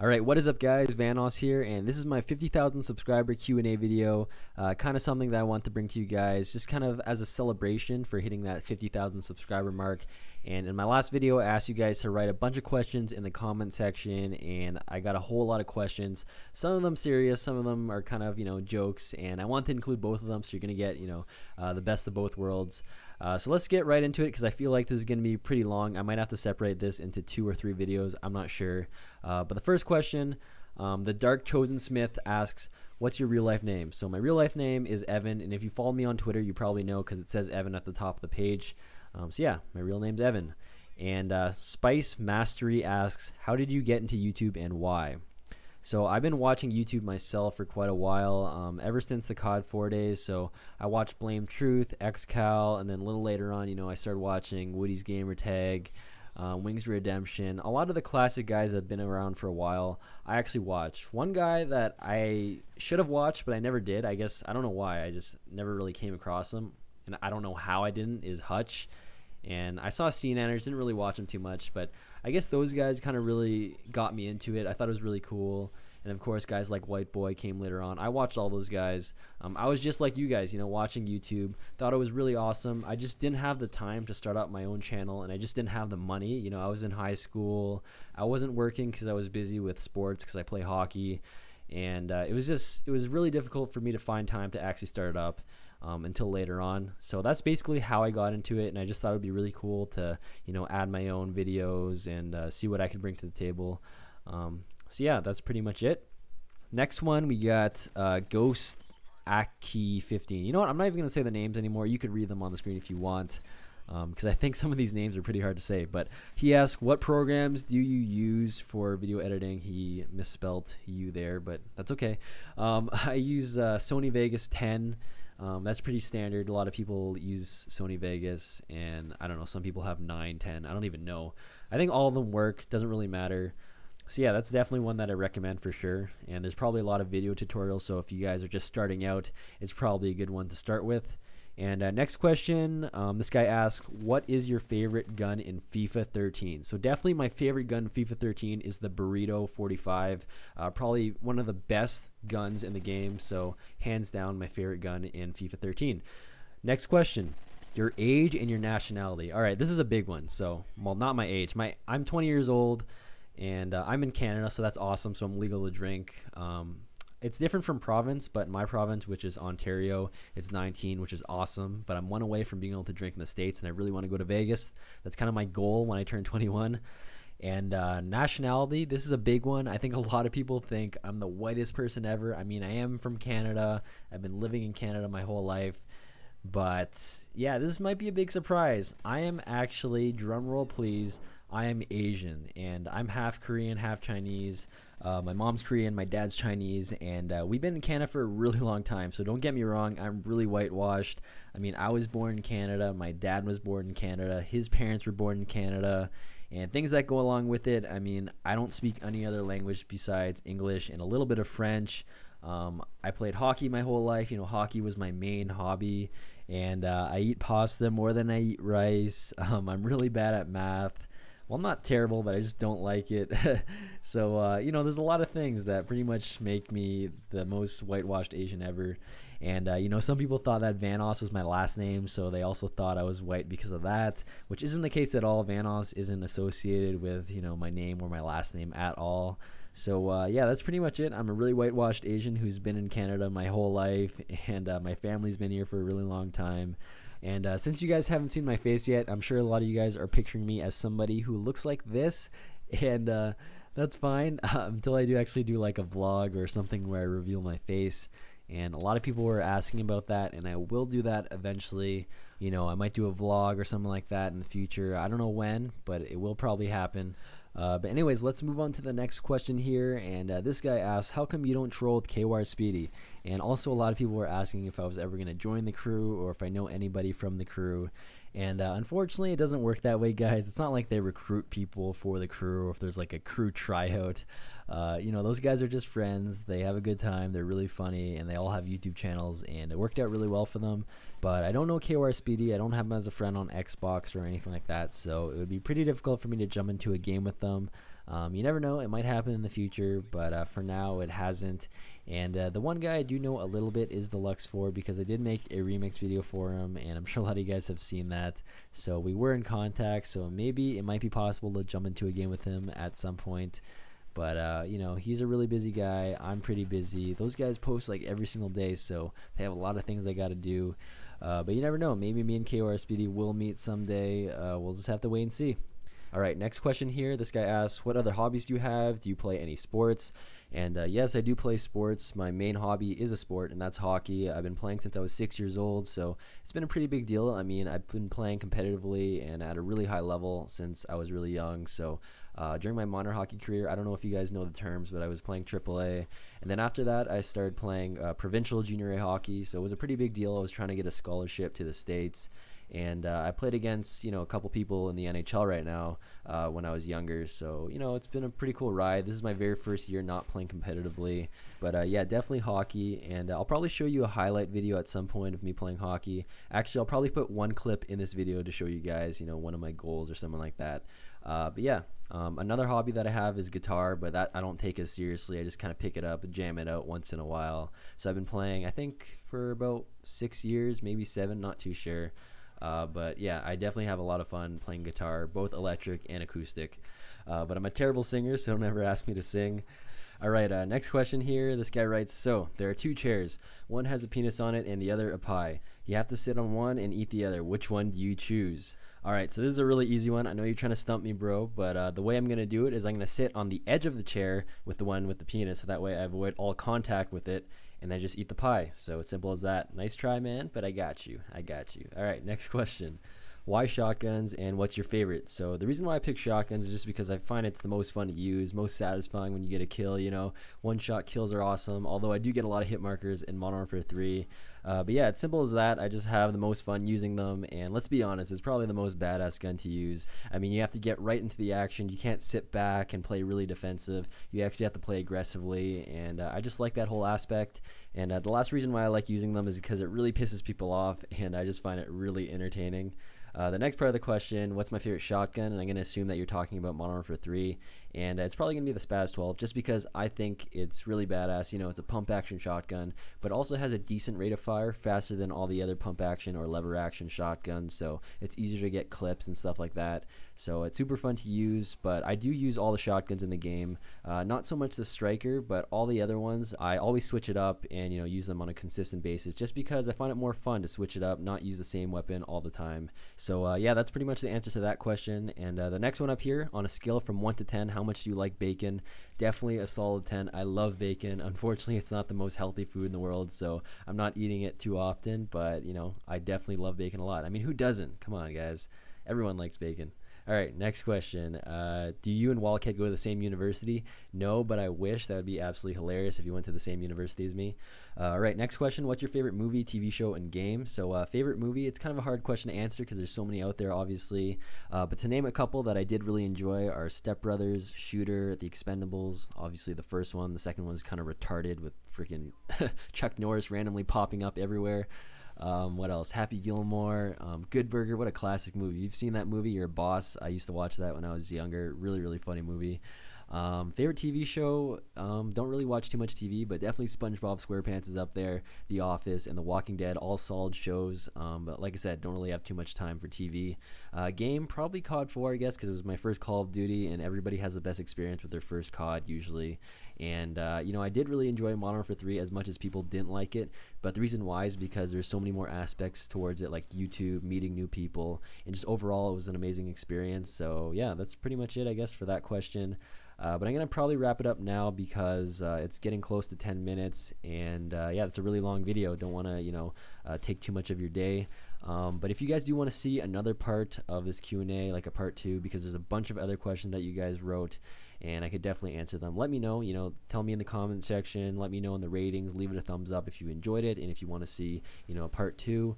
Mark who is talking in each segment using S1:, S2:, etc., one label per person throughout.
S1: All right, what is up, guys? Vanoss here, and this is my 50,000 subscriber Q&A video. Kind of something that I want to bring to you guys, just kind of as a celebration for hitting that 50,000 subscriber mark. And in my last video, I asked you guys to write a bunch of questions in the comment section, and I got a whole lot of questions. Some of them serious, some of them are kind of jokes, and I want to include both of them, so you're gonna get the best of both worlds. So let's get right into it because I feel like this is going to be pretty long. I might have to separate this into 2 or 3 videos. I'm not sure. But the first question, the Dark Chosen Smith asks, what's your real life name? So my real life name is Evan, and if you follow me on Twitter, you probably know because it says Evan at the top of the page. So yeah, my real name's Evan. And Spice Mastery asks, how did you get into YouTube and why? So I've been watching YouTube myself for quite a while, ever since the COD 4 days. So I watched Blame Truth, XCal, and then a little later on, I started watching Woody's Gamertag, Wings Redemption. A lot of the classic guys that have been around for a while, I actually watched. One guy that I should have watched, but I never did. I guess, I don't know why. I just never really came across him. And I don't know how I didn't, is Hutch. And I saw CNNers, didn't really watch them too much, but I guess those guys kind of really got me into it. I thought it was really cool. And of course, guys like White Boy came later on. I watched all those guys. I was just like you guys, watching YouTube. Thought it was really awesome. I just didn't have the time to start up my own channel, and I just didn't have the money. I was in high school. I wasn't working because I was busy with sports because I play hockey. And it was really difficult for me to find time to actually start it up. Until later on. So that's basically how I got into it, and I just thought it would be really cool to add my own videos and see what I could bring to the table. So yeah, that's pretty much it. Next one, we got Ghost Aki 15. You know what, I'm not even gonna say the names anymore. You could read them on the screen if you want, because I think some of these names are pretty hard to say. But he asked, what programs do you use for video editing? He misspelled you there, but that's okay. I use Sony Vegas 10. That's pretty standard. A lot of people use Sony Vegas, and I don't know, some people have 9, 10. I don't even know. I think all of them work. Doesn't really matter. So yeah, that's definitely one that I recommend for sure. And there's probably a lot of video tutorials, so if you guys are just starting out, it's probably a good one to start with. And next question, this guy asks, what is your favorite gun in FIFA 13? So definitely my favorite gun in FIFA 13 is the Burrito 45. Probably one of the best guns in the game. So hands down, my favorite gun in FIFA 13. Next question, your age and your nationality. All right, this is a big one. So, well, not my age. I'm 20 years old, and I'm in Canada, so that's awesome. So I'm legal to drink. It's different from province, but my province, which is Ontario, it's 19, which is awesome. But I'm 1 away from being able to drink in the States, and I really want to go to Vegas. That's kind of my goal when I turn 21. And nationality, this is a big one. I think a lot of people think I'm the whitest person ever. I mean, I am from Canada. I've been living in Canada my whole life. But yeah, this might be a big surprise. I am actually, drumroll please, I am Asian, and I'm half Korean, half Chinese. My mom's Korean, my dad's Chinese, and we've been in Canada for a really long time, so don't get me wrong, I'm really whitewashed. I mean, I was born in Canada, my dad was born in Canada, his parents were born in Canada, and things that go along with it. I mean, I don't speak any other language besides English and a little bit of French. I played hockey my whole life. Hockey was my main hobby, and I eat pasta more than I eat rice. I'm really bad at math. Well, I'm not terrible, but I just don't like it. So, there's a lot of things that pretty much make me the most whitewashed Asian ever. And, some people thought that Vanoss was my last name, so they also thought I was white because of that, which isn't the case at all. Vanoss isn't associated with, my name or my last name at all. So, yeah, that's pretty much it. I'm a really whitewashed Asian who's been in Canada my whole life, and my family's been here for a really long time. And since you guys haven't seen my face yet, I'm sure a lot of you guys are picturing me as somebody who looks like this, and that's fine until I do actually do like a vlog or something where I reveal my face. And a lot of people were asking about that, and I will do that eventually. I might do a vlog or something like that in the future. I don't know when, but it will probably happen. But anyways, let's move on to the next question here. And this guy asks, how come you don't troll with KWire Speedy? And also a lot of people were asking if I was ever going to join the crew or if I know anybody from the crew. And unfortunately, it doesn't work that way, guys. It's not like they recruit people for the crew or if there's like a crew tryout. Those guys are just friends. They have a good time. They're really funny, and they all have YouTube channels, and it worked out really well for them. But I don't know KWire Speedy. I don't have him as a friend on Xbox or anything like that, so it would be pretty difficult for me to jump into a game with them. You never know, it might happen in the future, but for now it hasn't. And the one guy I do know a little bit is the Lux 4, because I did make a remix video for him, and I'm sure a lot of you guys have seen that. So we were in contact, so maybe it might be possible to jump into a game with him at some point. But you know, he's a really busy guy. I'm pretty busy. Those guys post like every single day, so they have a lot of things they got to do. But you never know. Maybe me and KORSPD will meet someday. We'll just have to wait and see. All right, next question here. This guy asks, what other hobbies do you have? Do you play any sports? And yes, I do play sports. My main hobby is a sport, and that's hockey. I've been playing since I was 6 years old, so it's been a pretty big deal. I mean, I've been playing competitively and at a really high level since I was really young. So during my minor hockey career, I don't know if you guys know the terms, but I was playing AAA. And then after that, I started playing provincial junior A hockey. So it was a pretty big deal. I was trying to get a scholarship to the States. And I played against, you know, a couple people in the NHL right now when I was younger. So, you know, it's been a pretty cool ride. This is my very first year not playing competitively. But yeah, definitely hockey. And I'll probably show you a highlight video at some point of me playing hockey. Actually, I'll probably put one clip in this video to show you guys, you know, one of my goals or something like that. But yeah, another hobby that I have is guitar, but that I don't take as seriously. I just kind of pick it up and jam it out once in a while. So I've been playing, I think, for about 6 years, maybe 7, not too sure. But yeah, I definitely have a lot of fun playing guitar, both electric and acoustic. But I'm a terrible singer, so don't ever ask me to sing. All right, next question here. This guy writes, so there are 2 chairs. One has a penis on it and the other a pie. You have to sit on one and eat the other. Which one do you choose? All right, so this is a really easy one. I know you're trying to stump me, bro, but the way I'm going to do it is I'm going to sit on the edge of the chair with the one with the penis, so that way I avoid all contact with it, and then just eat the pie. So it's simple as that. Nice try, man, but I got you. I got you. All right, next question. Why shotguns, and what's your favorite? So the reason why I pick shotguns is just because I find it's the most fun to use, most satisfying when you get a kill. You know, one-shot kills are awesome, although I do get a lot of hit markers in Modern Warfare 3. But yeah, it's simple as that. I just have the most fun using them, and let's be honest, it's probably the most badass gun to use. I mean, you have to get right into the action. You can't sit back and play really defensive. You actually have to play aggressively, and I just like that whole aspect. And the last reason why I like using them is because it really pisses people off, and I just find it really entertaining. The next part of the question, what's my favorite shotgun? And I'm going to assume that you're talking about Modern Warfare 3. And it's probably going to be the Spaz 12, just because I think it's really badass. You know, it's a pump action shotgun, but also has a decent rate of fire, faster than all the other pump action or lever action shotguns. So it's easier to get clips and stuff like that. So it's super fun to use, but I do use all the shotguns in the game. Not so much the striker, but all the other ones. I always switch it up and, you know, use them on a consistent basis, just because I find it more fun to switch it up, not use the same weapon all the time. So yeah, that's pretty much the answer to that question. And the next one up here, on a scale from 1 to 10, how much do you like bacon? Definitely a solid 10. I love bacon. Unfortunately, it's not the most healthy food in the world, so I'm not eating it too often, but, you know, I definitely love bacon a lot. I mean, who doesn't? Come on, guys. Everyone likes bacon. All right, next question. Do you and Wildcat go to the same university? No, but I wish. That would be absolutely hilarious if you went to the same university as me. All right, next question. What's your favorite movie, TV show, and game? So favorite movie, it's kind of a hard question to answer because there's so many out there, obviously. But to name a couple that I did really enjoy are Step Brothers, Shooter, The Expendables. Obviously the first one. The second one's kind of retarded with freaking Chuck Norris randomly popping up everywhere. What else? Happy Gilmore, Good Burger. What a classic movie. You've seen that movie, you're a boss. I used to watch that when I was younger. Really, really funny movie. Favorite TV show, don't really watch too much TV, but definitely SpongeBob SquarePants is up there, The Office, and The Walking Dead, all solid shows. But like I said, don't really have too much time for TV. Game, probably COD 4, I guess, because it was my first Call of Duty, and everybody has the best experience with their first COD usually. And you know, I did really enjoy Modern Warfare 3 as much as people didn't like it, but the reason why is because there's so many more aspects towards it, like YouTube, meeting new people, and just overall it was an amazing experience. So yeah, that's pretty much it, I guess, for that question. But I'm going to probably wrap it up now because it's getting close to 10 minutes, and yeah, it's a really long video. Don't want to, you know, take too much of your day. But if you guys do want to see another part of this Q&A, like a part 2, because there's a bunch of other questions that you guys wrote, and I could definitely answer them. Let me know, you know, tell me in the comment section, let me know in the ratings, leave it a thumbs up if you enjoyed it, and if you want to see, you know, a part 2,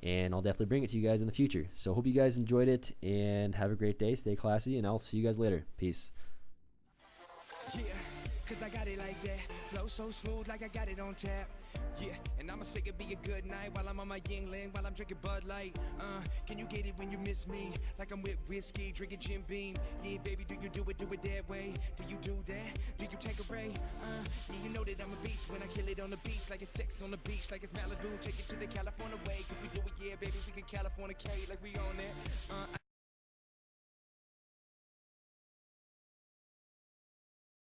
S1: and I'll definitely bring it to you guys in the future. So hope you guys enjoyed it, and have a great day, stay classy, and I'll see you guys later. Peace. Yeah.
S2: Cause I got it like that. Flow so smooth like I got it on tap. Yeah, and I'ma say it be a good night while I'm on my Yingling, while I'm drinking Bud Light. Can you get it when you miss me? Like I'm with whiskey, drinking Jim Beam. Yeah, baby, do you do it that way? Do you do that? Do you take a ray? Yeah, you know that I'm a beast when I kill it on the beach. Like it's sex on the beach, like it's Malibu. Take it to the California way. Cause we do it, yeah, baby, we can California K like we on that.